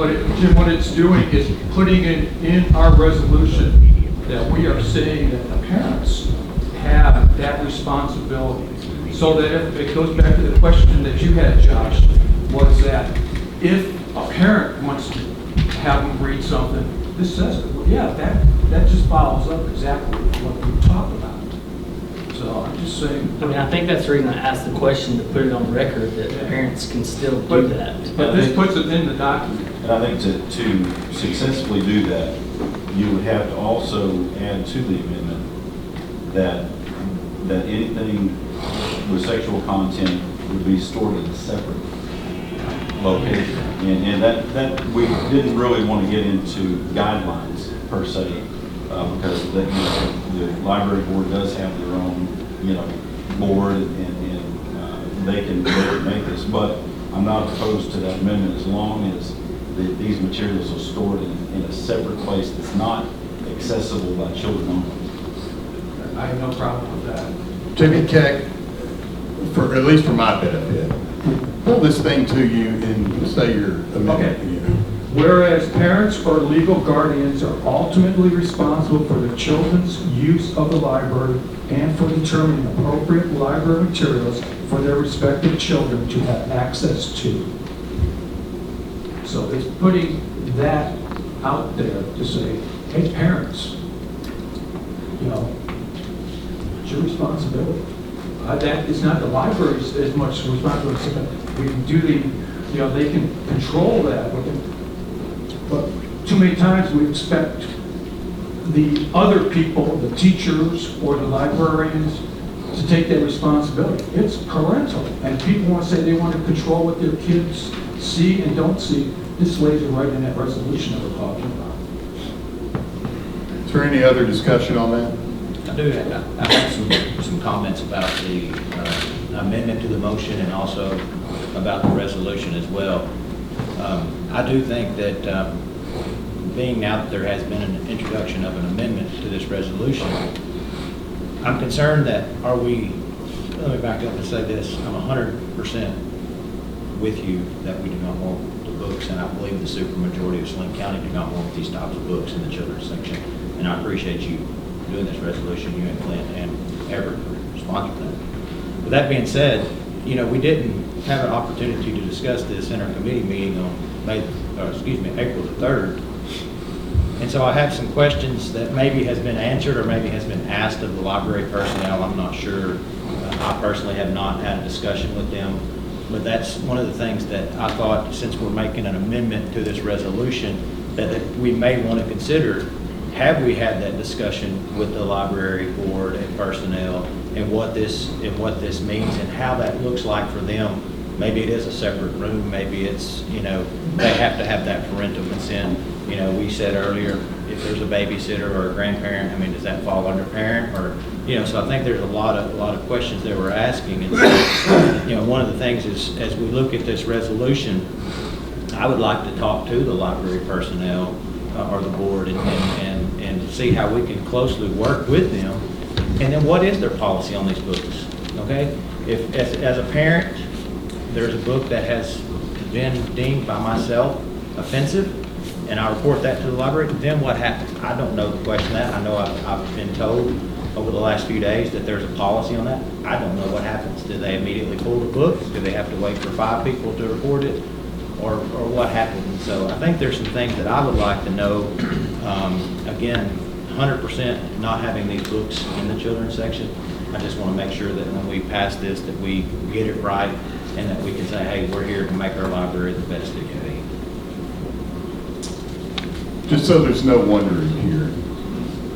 Jim, what it's doing is putting it in our resolution that we are saying that the parents have that responsibility. So that if it goes back to the question that you had, Josh, was that if a parent wants to have them read something, this says it. Well, yeah, that just follows up exactly what we talked about. So I'm just saying. I mean, I think that's the reason I asked the question, to put it on record that parents can still do that. But this puts it in the document. And I think to successfully do that, you would have to also add to the amendment that anything with sexual content would be stored in a separate location. And that we didn't really want to get into guidelines per se, because the library board does have their own, board, and they can make this. But I'm not opposed to that amendment as long as these materials are stored in a separate place that's not accessible by children only. I have no problem with that. Jimmy Keck, at least for my benefit, pull this thing to you and say your amendment. Okay. Whereas parents or legal guardians are ultimately responsible for the children's use of the library and for determining appropriate library materials for their respective children to have access to. So it's putting that out there to say, hey, parents, it's your responsibility. That is not the library's as much responsibility. We can do they can control that. But too many times we expect the other people, the teachers or the librarians, to take that responsibility. It's parental. And people want to say they want to control what their kids see and don't see. This lays it right in that resolution that we're talking about. Is there any other discussion on that? I have some comments about the amendment to the motion and also about the resolution as well. I do think that being now that there has been an introduction of an amendment to this resolution, I'm concerned that let me back up and say this, I'm 100% with you that we do not want the books, and I believe the supermajority of Saline County do not want these types of books in the children's section. And I appreciate you doing this resolution, you and Clint and Everett for responding to that. With that being said, we didn't have an opportunity to discuss this in our committee meeting on April the 3rd. And so I have some questions that maybe has been answered or maybe has been asked of the library personnel. I'm not sure. I personally have not had a discussion with them. But that's one of the things that I thought, since we're making an amendment to this resolution, that we may want to consider. Have we had that discussion with the library board and personnel and what this means and how that looks like for them? Maybe it is a separate room. Maybe it's, they have to have that parental consent. We said earlier, if there's a babysitter or a grandparent, does that fall under parent or, so I think there's a lot of questions that we're asking. And so, one of the things is, as we look at this resolution, I would like to talk to the library personnel or the board and see how we can closely work with them. And then what is their policy on these books? Okay, if as a parent, there's a book that has been deemed by myself offensive, and I report that to the library, then what happens? I don't know the question that. I know I've been told over the last few days that there's a policy on that. I don't know what happens. Do they immediately pull the book? Do they have to wait for 5 people to report it? Or what happens? And so I think there's some things that I would like to know. Again, 100% not having these books in the children's section. I just want to make sure that when we pass this, that we get it right and that we can say, hey, we're here to make our library the best it can be. Just so there's no wondering here,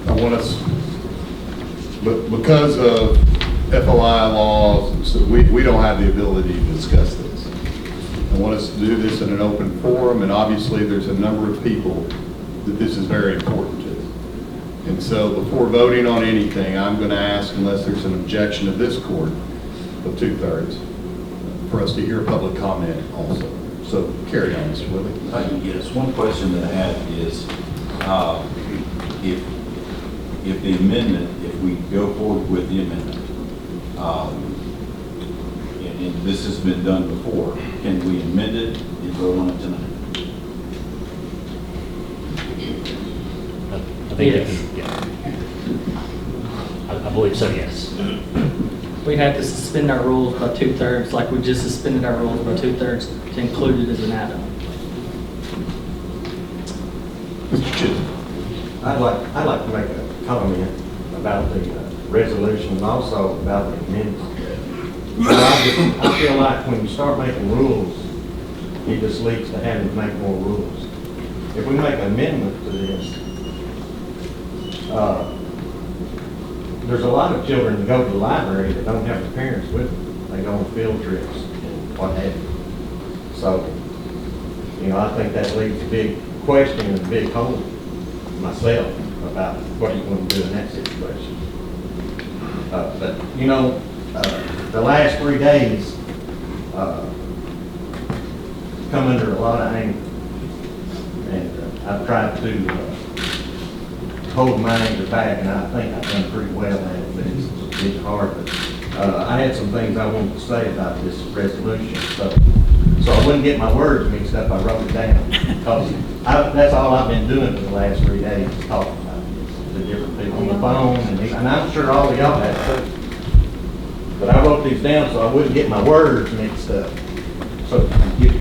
I want us, because of FOI laws, so we don't have the ability to discuss this. I want us to do this in an open forum, and obviously there's a number of people that this is very important to. And so before voting on anything, I'm going to ask, unless there's an objection of this court of 2/3, for us to hear public comment also. So carry on, Mr. Willie. Yes, one question that I had is if the amendment, if we go forward with the amendment, and this has been done before, can we amend it and vote on it tonight? I think Yes. if you- yeah. I believe so, yes. We'd have to suspend our rules by 2/3, like we just suspended our rules by 2/3 to include it as an add-on. Mr. Chisholm. I'd like to make a comment about the resolution and also about the amendment. I feel like when you start making rules, it just leads to having to make more rules. If we make an amendment to this, there's a lot of children that go to the library that don't have their parents with them. They go on field trips and what have you. So, I think that leaves a big question and a big hole myself about what you want to do in that situation. But, the last 3 days, come under a lot of anger. And I've tried to hold my anger back, and I think I've done pretty well at it, but it's hard. But I had some things I wanted to say about this resolution, so I wouldn't get my words mixed up, I wrote it down. Because that's all I've been doing for the last 3 days, is talking about this, the different people on the phone, and I'm sure all of y'all have too. But I wrote these down so I wouldn't get my words mixed up. So you